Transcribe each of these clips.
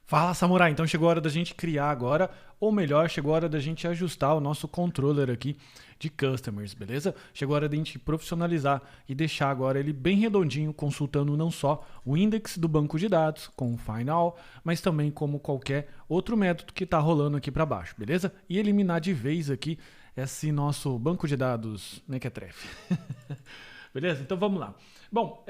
Fala, Samurai! Então chegou a hora da gente criar agora, ou melhor, chegou a hora da gente ajustar o nosso controller aqui de customers, beleza? Chegou a hora da gente profissionalizar e deixar agora ele bem redondinho, consultando não só o index do banco de dados com o find all, mas também como qualquer outro método que está rolando aqui para baixo, beleza? E eliminar de vez aqui esse nosso banco de dados mequetrefe. Beleza? Então vamos lá. Bom,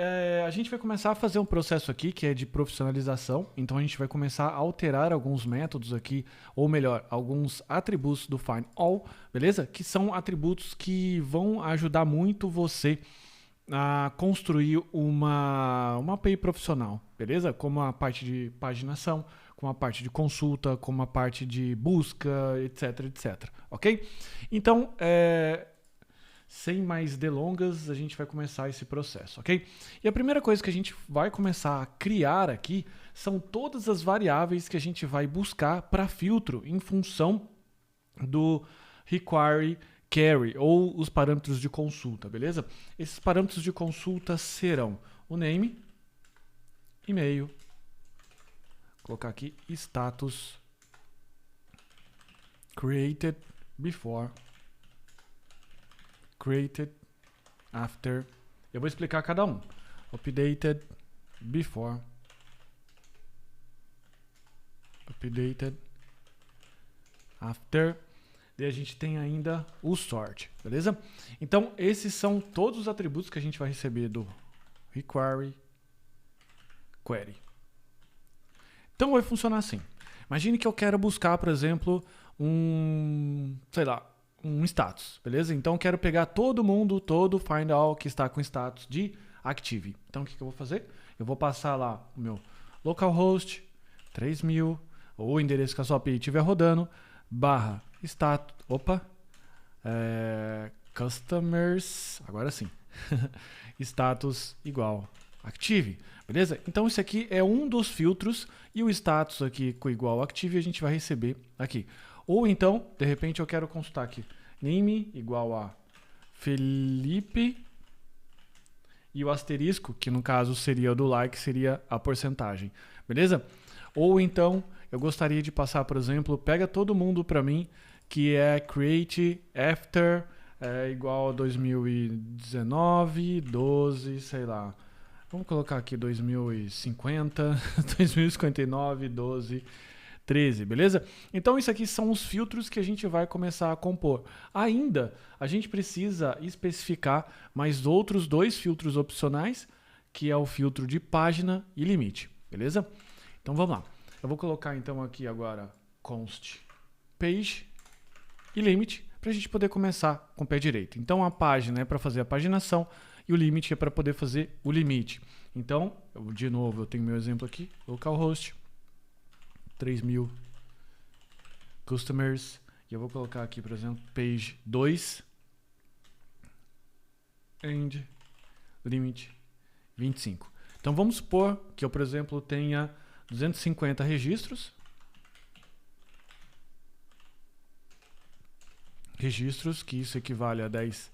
a gente vai começar a fazer um processo aqui que é de profissionalização. Então a gente vai começar a alterar alguns métodos aqui, ou melhor, alguns atributos do find all, beleza? Que são atributos que vão ajudar muito você a construir uma API profissional, beleza? Como a parte de paginação, como a parte de consulta, como a parte de busca, etc, etc, ok? Então, sem mais delongas, a gente vai começar esse processo, ok? E a primeira coisa que a gente vai começar a criar aqui são todas as variáveis que a gente vai buscar para filtro em função do require query ou os parâmetros de consulta, beleza? Esses parâmetros de consulta serão o name, e-mail, colocar aqui status, created before, created after. Eu vou explicar cada um. Updated before, updated after. E a gente tem ainda o sort, beleza? Então esses são todos os atributos que a gente vai receber do require query. Então vai funcionar assim. Imagine que eu quero buscar, por exemplo, um status, beleza? Então eu quero pegar todo find all que está com status de active. Então o que eu vou fazer? Eu vou passar lá o meu localhost 3000, ou o endereço que a sua API estiver rodando, barra status, customers, agora sim, status igual active, beleza? Então isso aqui é um dos filtros e o status aqui com igual active a gente vai receber aqui. Ou então, de repente eu quero consultar aqui, name igual a Felipe e o asterisco, que no caso seria o do like, seria a porcentagem, beleza? Ou então eu gostaria de passar, por exemplo, pega todo mundo para mim, que é create after igual a 2019, 12, sei lá. Vamos colocar aqui 2050, 2059, 12, 13, beleza? Então isso aqui são os filtros que a gente vai começar a compor. Ainda a gente precisa especificar mais outros dois filtros opcionais, que é o filtro de página e limite, beleza? Então vamos lá. Eu vou colocar então aqui agora const page e limit para a gente poder começar com o pé direito. Então a página é para fazer a paginação e o limit é para poder fazer o limite. Então, de novo, eu tenho meu exemplo aqui, localhost 3000 customers, e eu vou colocar aqui, por exemplo, page 2 and limit 25. Então vamos supor que eu, por exemplo, tenha 250 registros. Registros, que isso equivale a 10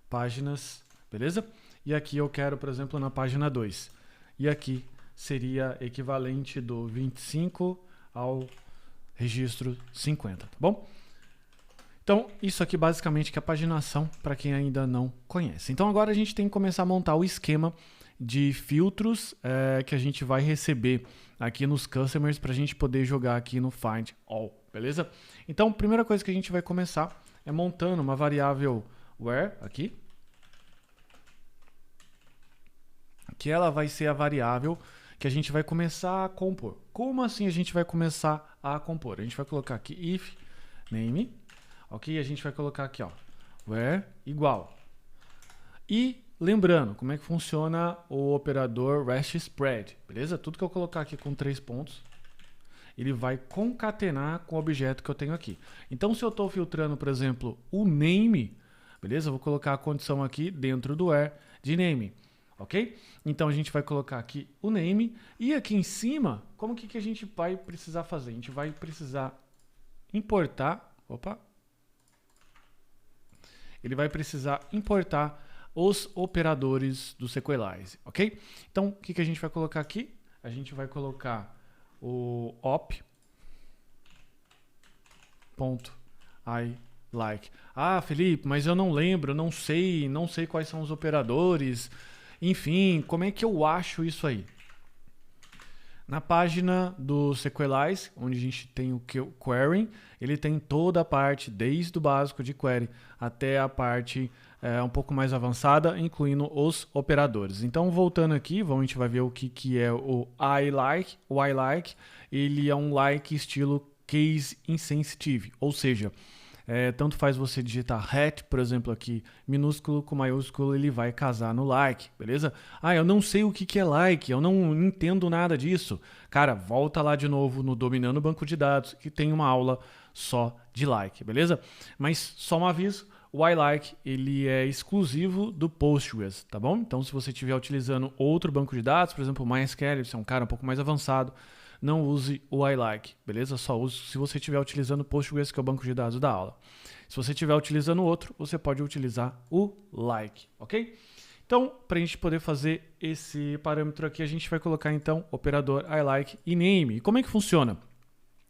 páginas, beleza? E aqui eu quero, por exemplo, na página 2. E aqui seria equivalente do 25 ao registro 50, tá bom? Então, isso aqui basicamente que é a paginação, para quem ainda não conhece. Então agora a gente tem que começar a montar o esquema de filtros que a gente vai receber aqui nos customers para a gente poder jogar aqui no find all, beleza? Então a primeira coisa que a gente vai começar é montando uma variável where aqui, que ela vai ser a variável que a gente vai começar a compor. Como assim a gente vai começar a compor? A gente vai colocar aqui if name, ok? A gente vai colocar aqui, ó, where igual. E lembrando como é que funciona o operador REST spread, beleza? Tudo que eu colocar aqui com 3 pontos, ele vai concatenar com o objeto que eu tenho aqui. Então, se eu estou filtrando, por exemplo, o name, beleza? Eu vou colocar a condição aqui dentro do where de name, ok? Então, a gente vai colocar aqui o name e aqui em cima, como que a gente vai precisar fazer? A gente vai precisar importar, ele vai precisar importar os operadores do Sequelize, ok? Então, o que a gente vai colocar aqui? A gente vai colocar o op.iLike. Ah, Felipe, mas eu não lembro, não sei quais são os operadores. Enfim, como é que eu acho isso aí? Na página do SQLize, onde a gente tem o query, ele tem toda a parte, desde o básico de query até a parte um pouco mais avançada, incluindo os operadores. Então, voltando aqui, a gente vai ver o que é o iLike. O iLike, ele é um like estilo case insensitive, ou seja, tanto faz você digitar hat, por exemplo, aqui, minúsculo com maiúsculo, ele vai casar no like, beleza? Ah, eu não sei o que é like, eu não entendo nada disso. Cara, volta lá de novo no Dominando Banco de Dados, que tem uma aula só de like, beleza? Mas só um aviso, o iLike, ele é exclusivo do Postgres, tá bom? Então, se você estiver utilizando outro banco de dados, por exemplo, o MySQL, você é um cara um pouco mais avançado, não use o iLike, beleza? Só use se você estiver utilizando o Postgres, que é o banco de dados da aula. Se você estiver utilizando outro, você pode utilizar o like, ok? Então, para a gente poder fazer esse parâmetro aqui, a gente vai colocar então operador iLike e name. E como é que funciona?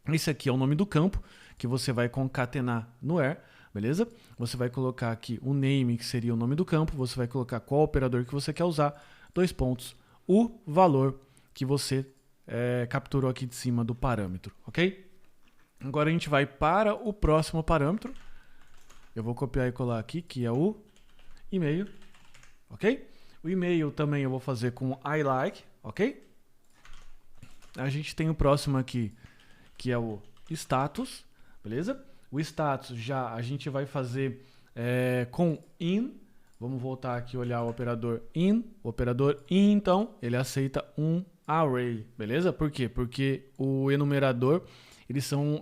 Esse aqui é o nome do campo que você vai concatenar no where, beleza? Você vai colocar aqui o name, que seria o nome do campo, você vai colocar qual operador que você quer usar, 2 pontos, o valor que você capturou aqui de cima do parâmetro, ok? Agora a gente vai para o próximo parâmetro. Eu vou copiar e colar aqui, que é o e-mail, ok? O e-mail também eu vou fazer com iLike, ok? A gente tem o próximo aqui, que é o status, beleza? O status já a gente vai fazer com in. Vamos voltar aqui e olhar o operador in. O operador in, então, ele aceita um array, beleza? Por quê? Porque o enumerador, eles são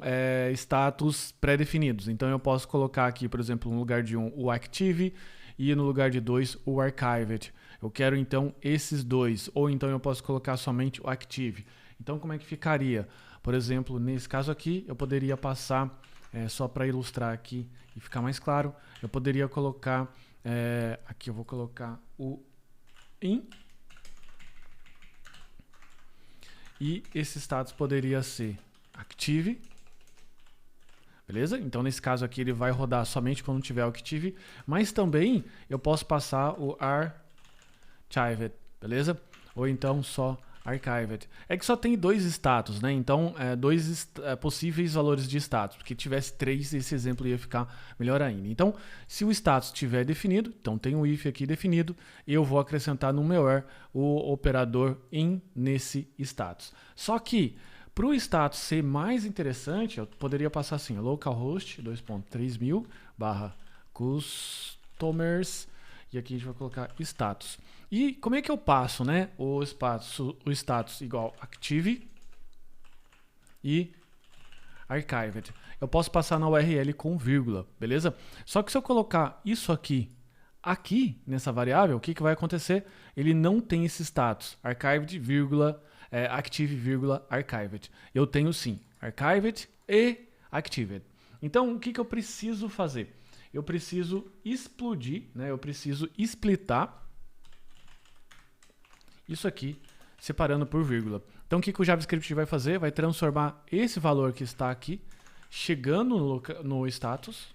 status pré-definidos. Então, eu posso colocar aqui, por exemplo, no lugar de 1 o active e no lugar de 2 o archived. Eu quero, então, esses dois. Ou então eu posso colocar somente o active. Então, como é que ficaria? Por exemplo, nesse caso aqui, eu poderia passar, só para ilustrar aqui e ficar mais claro, eu poderia colocar, aqui eu vou colocar o in, e esse status poderia ser active, beleza? Então, nesse caso aqui, ele vai rodar somente quando tiver o active, mas também eu posso passar o archived, beleza? Ou então só archived. É que só tem 2 status, né? Então, 2 possíveis valores de status. Porque tivesse 3, esse exemplo ia ficar melhor ainda. Então, se o status estiver definido, então tem um if aqui definido, eu vou acrescentar no meu where o operador in nesse status. Só que, para o status ser mais interessante, eu poderia passar assim, localhost 2.3000 /customers, e aqui a gente vai colocar status. E como é que eu passo, né, o status igual active e archived? Eu posso passar na URL com vírgula, beleza? Só que se eu colocar isso aqui nessa variável, o que vai acontecer? Ele não tem esse status, archived, vírgula, active, vírgula, archived. Eu tenho sim, archived e actived. Então, o que eu preciso fazer? Eu preciso explodir, né? Eu preciso splitar isso aqui, separando por vírgula. Então, o que o JavaScript vai fazer? Vai transformar esse valor que está aqui, chegando no status,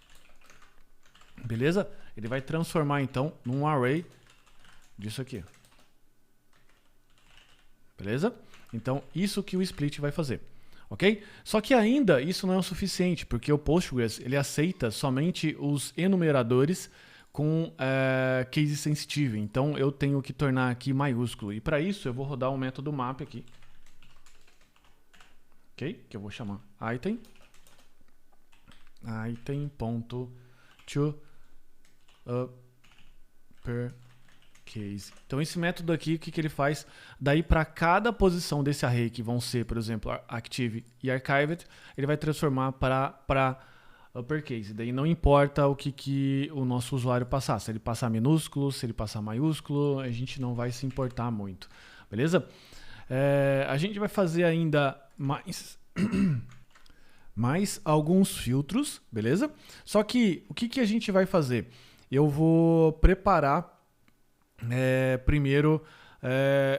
beleza? Ele vai transformar, então, num array disso aqui. Beleza? Então, isso que o split vai fazer. Ok? Só que ainda isso não é o suficiente, porque o Postgres ele aceita somente os enumeradores com case sensitive. Então eu tenho que tornar aqui maiúsculo. E para isso eu vou rodar um método map aqui. Ok? Que eu vou chamar item. Item.toUpperCase. Então esse método aqui, o que ele faz? Daí para cada posição desse array, que vão ser, por exemplo, active e archived, ele vai transformar para uppercase. Daí não importa o que o nosso usuário passar. Se ele passar minúsculo, se ele passar maiúsculo, a gente não vai se importar muito. Beleza? A gente vai fazer ainda mais alguns filtros, beleza? Só que o que a gente vai fazer? Eu vou preparar primeiro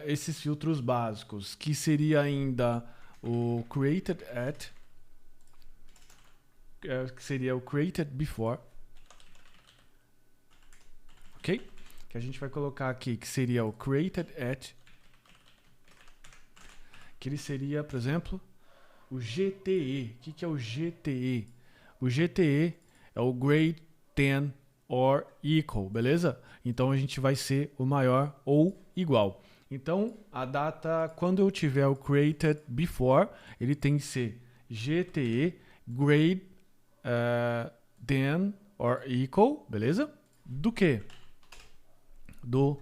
esses filtros básicos, que seria ainda o created at, que seria o created before, ok? Que a gente vai colocar aqui, que seria o created at, que ele seria, por exemplo, o GTE. O que é o GTE? O GTE é o Great 10 or Equal, beleza? Então a gente vai ser o maior ou igual. Então a data, quando eu tiver o created before, ele tem que ser GTE Great 10 or Equal, beleza? Do que? Do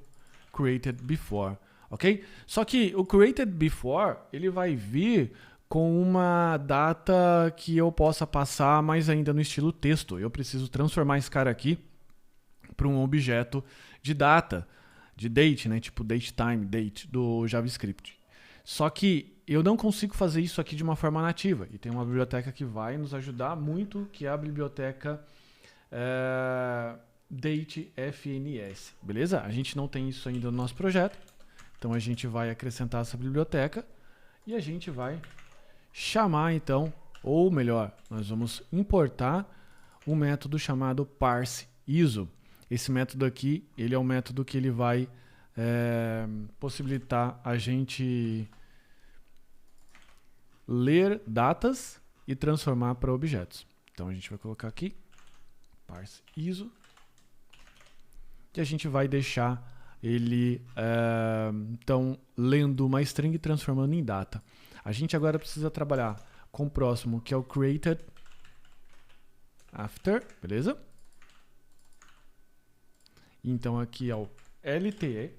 created before, ok? Só que o created before, ele vai vir com uma data que eu possa passar, mas ainda no estilo texto. Eu preciso transformar esse cara aqui para um objeto de data, de date, né? Tipo datetime, date do JavaScript. Só que eu não consigo fazer isso aqui de uma forma nativa. E tem uma biblioteca que vai nos ajudar muito, que é a biblioteca DateFNS, beleza? A gente não tem isso ainda no nosso projeto, então a gente vai acrescentar essa biblioteca e a gente vai chamar então, ou melhor, nós vamos importar um método chamado parseISO. Esse método aqui, ele é um método que ele vai possibilitar a gente ler datas e transformar para objetos. Então a gente vai colocar aqui parseISO e a gente vai deixar ele então lendo uma string e transformando em data. A gente agora precisa trabalhar com o próximo, que é o created after, beleza? Então aqui é o LTE,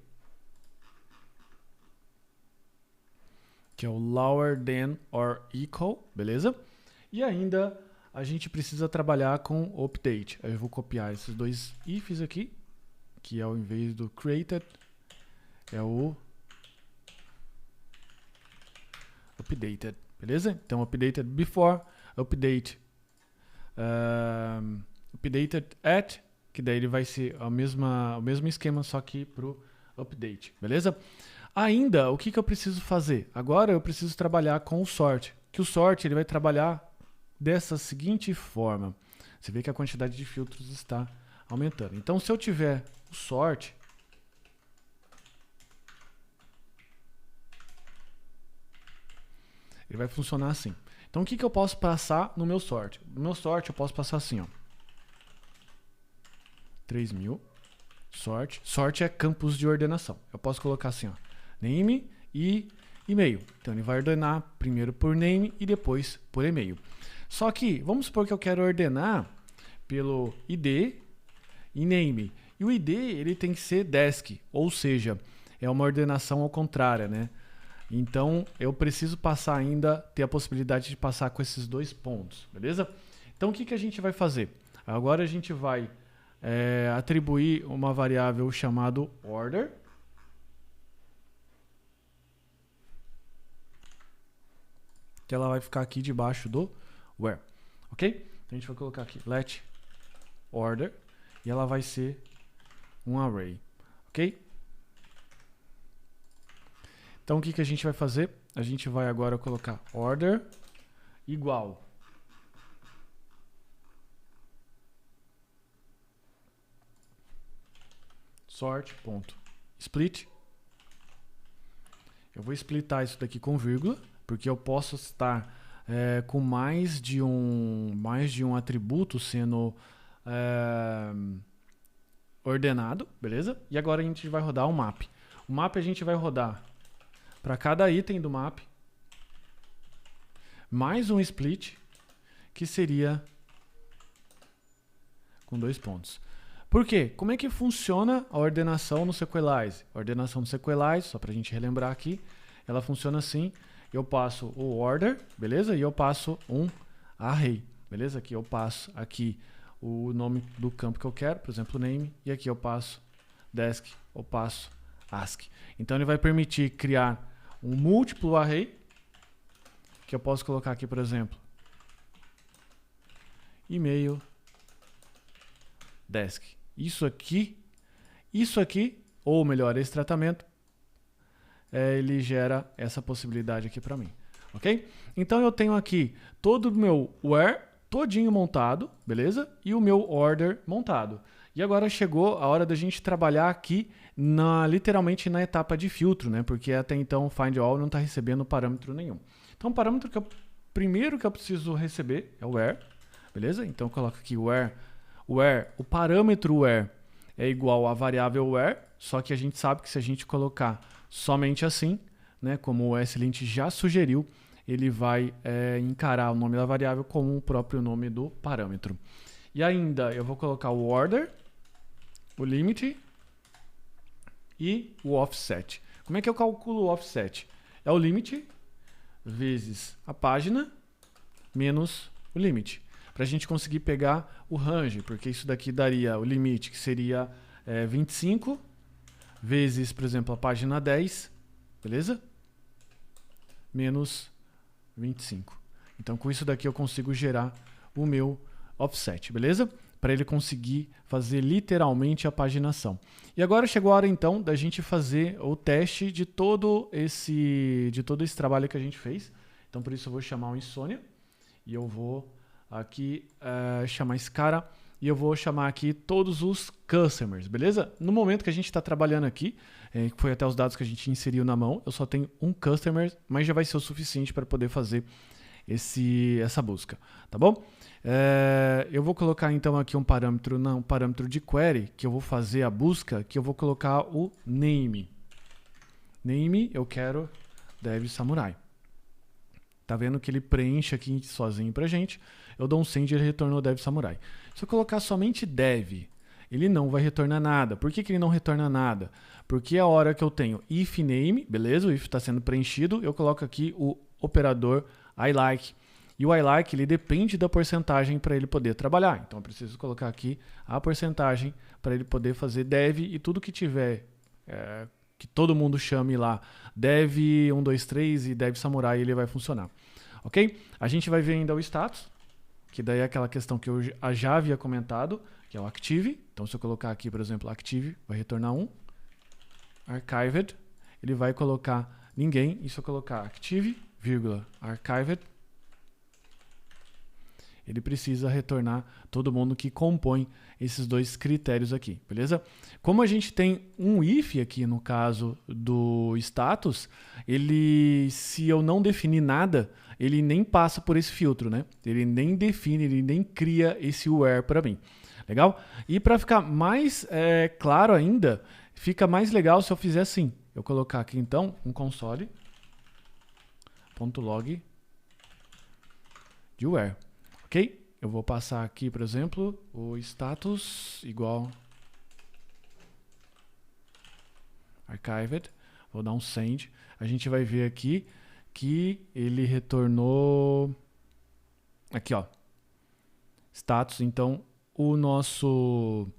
que é o lower than or equal, beleza? E ainda a gente precisa trabalhar com update. Aí eu vou copiar esses dois ifs aqui, que é ao invés do created, é o updated, beleza? Então updated before, updated at, que daí ele vai ser o mesmo esquema, só que pro update, beleza? Ainda, o que eu preciso fazer? Agora eu preciso trabalhar com o sort, que o sort ele vai trabalhar dessa seguinte forma. Você vê que a quantidade de filtros está aumentando. Então, se eu tiver o sort, ele vai funcionar assim. Então, o que eu posso passar no meu sort? No meu sort, eu posso passar assim, ó. 3000, sort. Sort é campos de ordenação. Eu posso colocar assim, ó, name e e-mail. Então, ele vai ordenar primeiro por name e depois por e-mail. Só que, vamos supor que eu quero ordenar pelo ID e name. E o ID, ele tem que ser desk, ou seja, é uma ordenação ao contrário, né? Então, eu preciso passar ainda, ter a possibilidade de passar com esses dois pontos, beleza? Então, o que a gente vai fazer? Agora a gente vai atribuir uma variável chamada order, que ela vai ficar aqui debaixo do where, ok? Então, a gente vai colocar aqui let order, e ela vai ser um array, ok? Então, o que a gente vai fazer? A gente vai agora colocar order igual sort.split. Eu vou splitar isso daqui com vírgula, porque eu posso estar com mais de um atributo sendo ordenado, beleza? E agora a gente vai rodar um map. O map a gente vai rodar para cada item do map, mais um split, que seria com 2 pontos. Por quê? Como é que funciona a ordenação no Sequelize? A ordenação no Sequelize, só para a gente relembrar aqui, ela funciona assim. Eu passo o order, beleza? E eu passo um array, beleza? Aqui eu passo aqui o nome do campo que eu quero, por exemplo, name, e aqui eu passo desk, eu passo ASCII. Então ele vai permitir criar um múltiplo array, que eu posso colocar aqui, por exemplo, e-mail desk. Isso aqui, ou melhor, esse tratamento, ele gera essa possibilidade aqui para mim. ok? Então eu tenho aqui todo o meu where todinho montado, beleza? E o meu order montado. E agora chegou a hora da gente trabalhar aqui literalmente na etapa de filtro, né? Porque até então o find all não está recebendo parâmetro nenhum. Então o parâmetro primeiro que eu preciso receber é o where, beleza? Então eu coloco aqui where, o parâmetro where é igual à variável where, só que a gente sabe que se a gente colocar somente assim, né, como o SLint já sugeriu, ele vai encarar o nome da variável como o próprio nome do parâmetro. E ainda eu vou colocar o order, o limit e o offset. Como é que eu calculo o offset? É o limit vezes a página menos o limite. Para a gente conseguir pegar o range, porque isso daqui daria o limite, que seria 25, vezes, por exemplo, a página 10, beleza? Menos 25. Então, com isso daqui eu consigo gerar o meu offset, beleza? Para ele conseguir fazer literalmente a paginação. E agora chegou a hora, então, da gente fazer o teste de todo esse trabalho que a gente fez. Então, por isso eu vou chamar o Insônia. E eu vou aqui chamar esse cara. E eu vou chamar aqui todos os customers, beleza? No momento que a gente está trabalhando aqui, que foi até os dados que a gente inseriu na mão, eu só tenho um customer, mas já vai ser o suficiente para poder fazer essa busca, tá bom? Eu vou colocar então aqui um parâmetro de query, que eu vou fazer a busca, que eu vou colocar o name. Name, eu quero Dev Samurai. Tá vendo que ele preenche aqui sozinho pra gente. Eu dou um send e ele retornou Dev Samurai. Se eu colocar somente Dev, ele não vai retornar nada. Por que ele não retorna nada? Porque a hora que eu tenho if name, beleza? O if está sendo preenchido, eu coloco aqui o operador I like. E o I like, ele depende da porcentagem para ele poder trabalhar. Então eu preciso colocar aqui a porcentagem para ele poder fazer dev e tudo que tiver, que todo mundo chame lá, dev 123 e dev samurai, ele vai funcionar. Ok? A gente vai ver ainda o status, que daí é aquela questão que eu já havia comentado, que é o active. Então se eu colocar aqui, por exemplo, active, vai retornar 1. Archived, ele vai colocar ninguém. E se eu colocar active, archived, ele precisa retornar todo mundo que compõe esses dois critérios aqui, beleza? Como a gente tem um if aqui no caso do status, se eu não definir nada, ele nem passa por esse filtro, né? Ele nem define, ele nem cria esse where para mim. Legal? E para ficar mais claro ainda, fica mais legal se eu fizer assim. Eu colocar aqui então um console.log de where. Ok? Eu vou passar aqui, por exemplo, o status igual archived. Vou dar um send. A gente vai ver aqui que ele retornou aqui, ó, status. Então, o nosso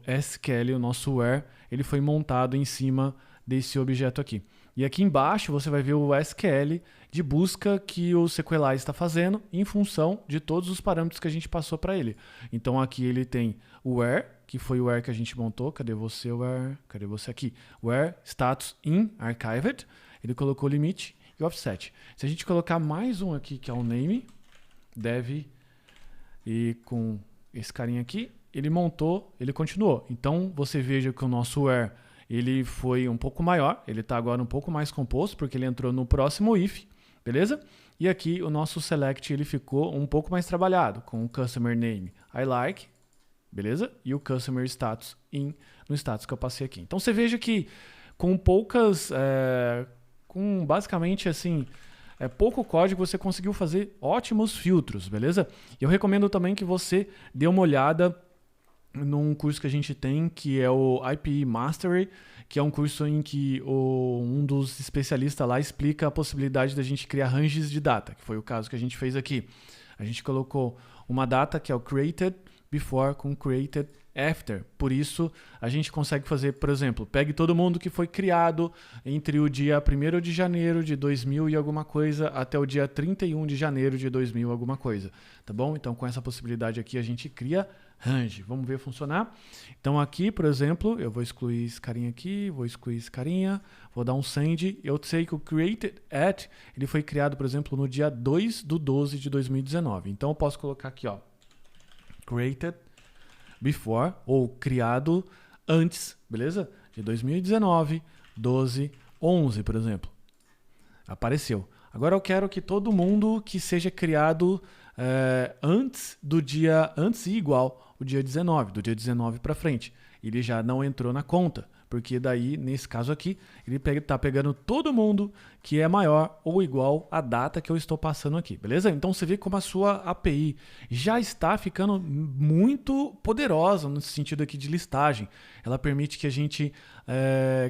SQL, o nosso where, ele foi montado em cima desse objeto aqui. E aqui embaixo você vai ver o SQL de busca que o SQLite está fazendo em função de todos os parâmetros que a gente passou para ele. Então aqui ele tem o where, que foi o where que a gente montou. Cadê você, where? Cadê você aqui? Where status in archived. Ele colocou o limite e o offset. Se a gente colocar mais um aqui, que é o name, dev, e com esse carinha aqui, ele montou, ele continuou. Então você veja que o nosso where ele foi um pouco maior, ele está agora um pouco mais composto, porque ele entrou no próximo if, beleza? E aqui o nosso select ele ficou um pouco mais trabalhado, com o customer name I like, beleza? E o customer status in, no status que eu passei aqui. Então você veja que com com basicamente assim, pouco código, você conseguiu fazer ótimos filtros, beleza? E eu recomendo também que você dê uma olhada num curso que a gente tem, que é o IPE Mastery, que é um curso em que um dos especialistas lá explica a possibilidade da gente criar ranges de data, que foi o caso que a gente fez aqui. A gente colocou uma data que é o created before com created after. Por isso, a gente consegue fazer, por exemplo, pegue todo mundo que foi criado entre o dia 1º de janeiro de 2000 e alguma coisa até o dia 31 de janeiro de 2000 alguma coisa, tá bom? Então, com essa possibilidade aqui, a gente cria range. Vamos ver funcionar. Então aqui, por exemplo, eu vou excluir esse carinha aqui, vou excluir esse carinha, vou dar um send. Eu sei que o created at, ele foi criado, por exemplo, no dia 2/12 de 2019. Então eu posso colocar aqui, ó, created before, ou criado antes, beleza? De 2019, 12/11, por exemplo. Apareceu. Agora eu quero que todo mundo que seja criado antes e igual o dia 19, do dia 19 para frente. Ele já não entrou na conta, porque daí, nesse caso aqui, ele está pegando todo mundo que é maior ou igual à data que eu estou passando aqui, beleza? Então você vê como a sua API já está ficando muito poderosa no sentido aqui de listagem. Ela permite que a gente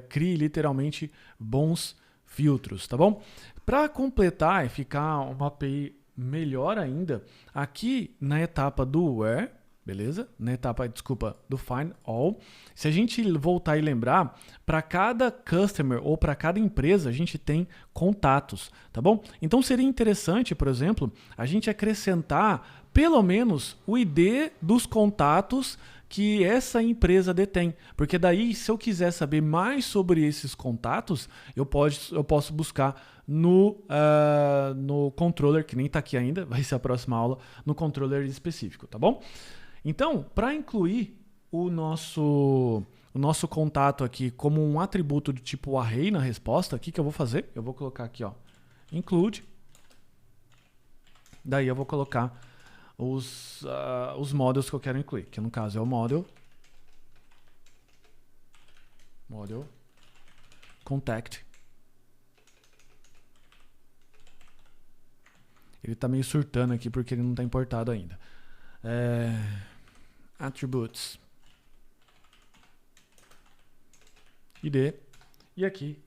crie literalmente bons filtros, tá bom? Para completar e ficar uma API melhor ainda, aqui na etapa do where, beleza? Na etapa, desculpa, do find all, se a gente voltar e lembrar, para cada customer ou para cada empresa, a gente tem contatos, tá bom? Então seria interessante, por exemplo, a gente acrescentar pelo menos o ID dos contatos que essa empresa detém. Porque daí, se eu quiser saber mais sobre esses contatos, eu posso buscar no controller, que nem está aqui ainda, vai ser a próxima aula, no controller específico, tá bom? Então, para incluir o nosso contato aqui como um atributo do tipo array na resposta, o que eu vou fazer? Eu vou colocar aqui, ó, include. Daí eu vou colocar os models que eu quero incluir, que no caso é o model contact. Ele está meio surtando aqui porque ele não está importado ainda. Attributes ID, e aqui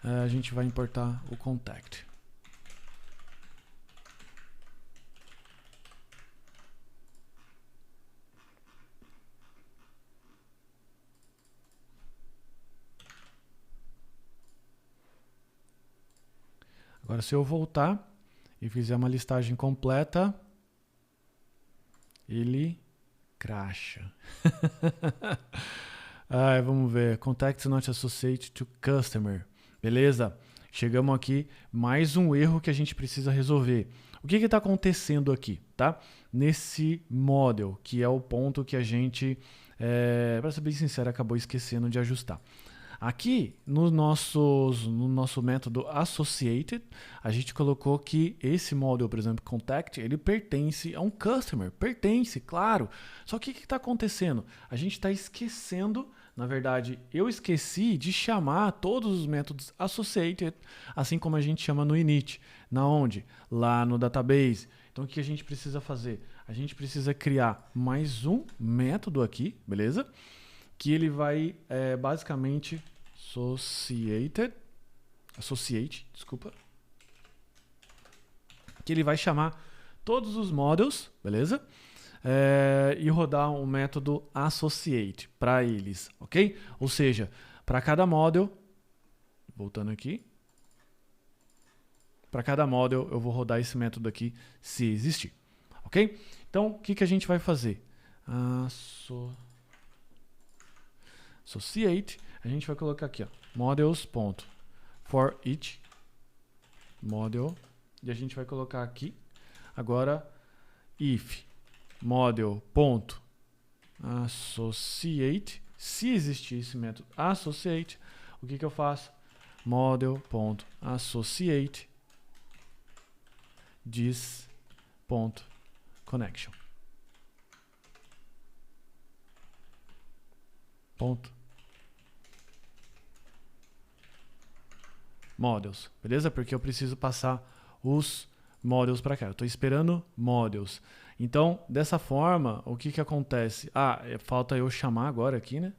a gente vai importar o contact. Agora, se eu voltar e fizer uma listagem completa, ele cracha. Vamos ver. Contacts not associated to customer. Beleza? Chegamos aqui. Mais um erro que a gente precisa resolver. O que está acontecendo aqui? Tá? Nesse model, que é o ponto que a gente, para ser bem sincero, acabou esquecendo de ajustar. Aqui, no nosso método associated, a gente colocou que esse model, por exemplo, contact, ele pertence a um customer. Pertence, claro. Só que o que está acontecendo? A gente está esquecendo, na verdade, eu esqueci de chamar todos os métodos associated, assim como a gente chama no init. Na onde? Lá no database. Então, o que a gente precisa fazer? A gente precisa criar mais um método aqui, beleza? Que ele vai basicamente associate, desculpa, que ele vai chamar todos os models, beleza? E rodar um método associate para eles, ok? Ou seja, para cada model, voltando aqui, para cada model eu vou rodar esse método aqui se existir, ok? Então, o que a gente vai fazer? Associate, a gente vai colocar aqui, ó, models.forEach model, e a gente vai colocar aqui agora if model.associate, se existir esse método associate, o que eu faço? Model.associate this.connection. Ponto. Models, beleza? Porque eu preciso passar os models para cá. Eu estou esperando models. Então, dessa forma, o que acontece? Falta eu chamar agora aqui, né?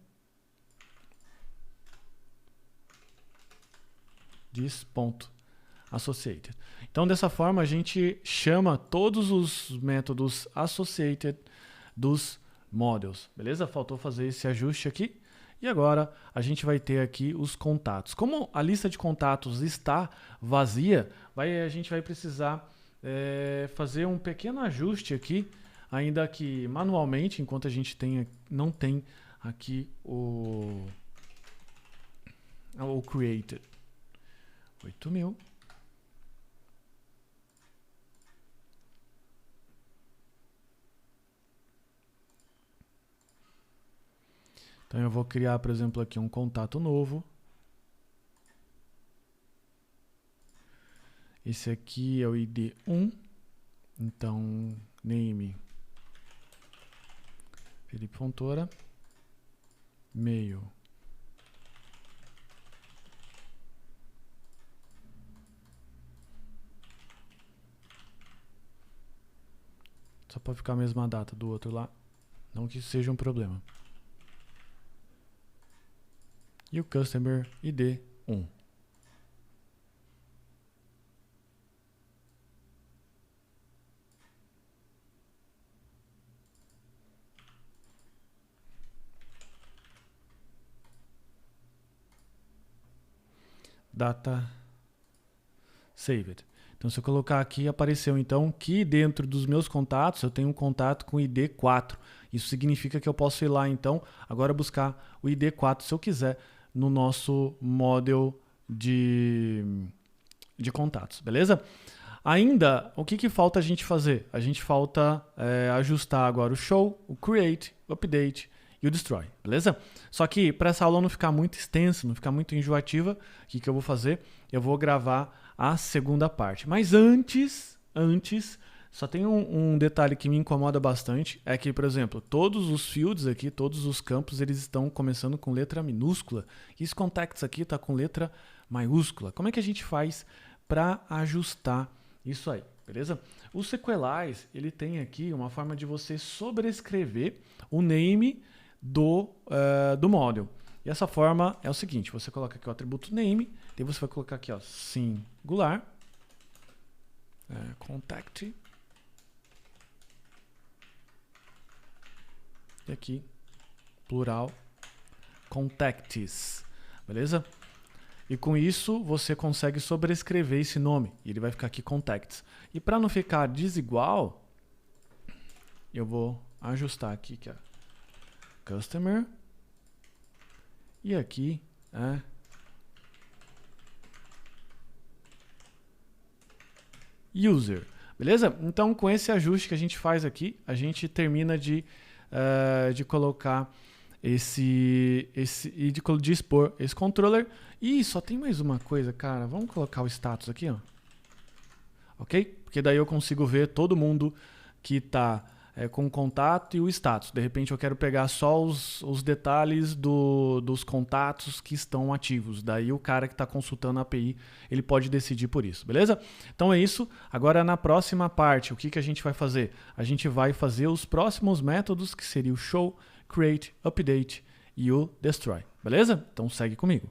This.associated. Então, dessa forma, a gente chama todos os métodos associated dos models, beleza? Faltou fazer esse ajuste aqui. E agora a gente vai ter aqui os contatos. Como a lista de contatos está vazia, a gente vai precisar fazer um pequeno ajuste aqui ainda que manualmente, enquanto a gente não tem aqui o created. 8.000. Então eu vou criar, por exemplo, aqui um contato novo. Esse aqui é o ID 1. Então, name Felipe Fontoura. Mail. Só para ficar a mesma data do outro lá. Não que isso seja um problema. E o Customer ID 1. Data saved. Então, se eu colocar aqui, apareceu então que dentro dos meus contatos eu tenho um contato com o ID 4. Isso significa que eu posso ir lá então agora buscar o ID 4 se eu quiser no nosso model de contatos, beleza? Ainda, o que falta a gente fazer? A gente falta ajustar agora o show, o create, o update e o destroy, beleza? Só que para essa aula não ficar muito extensa, não ficar muito enjoativa, o que eu vou fazer? Eu vou gravar a segunda parte. Mas antes, só tem um detalhe que me incomoda bastante, é que, por exemplo, todos os fields aqui, todos os campos, eles estão começando com letra minúscula, e esse contacts aqui está com letra maiúscula. Como é que a gente faz para ajustar isso aí, beleza? O Sequelize, ele tem aqui uma forma de você sobrescrever o name do model. E essa forma é o seguinte, você coloca aqui o atributo name, daí você vai colocar aqui, ó, singular, contact, e aqui, plural, contacts, beleza? E com isso, você consegue sobrescrever esse nome, e ele vai ficar aqui contacts. E para não ficar desigual, eu vou ajustar aqui, que é customer, e aqui user, beleza? Então, com esse ajuste que a gente faz aqui, a gente termina de colocar e de expor esse controller. E só tem mais uma coisa, cara. Vamos colocar o status aqui, ó. Ok? Porque daí eu consigo ver todo mundo que está com contato e o status. De repente eu quero pegar só os detalhes dos contatos que estão ativos. Daí o cara que está consultando a API, ele pode decidir por isso, beleza? Então é isso. Agora na próxima parte, o que a gente vai fazer? A gente vai fazer os próximos métodos, que seria o show, create, update e o destroy, beleza? Então segue comigo.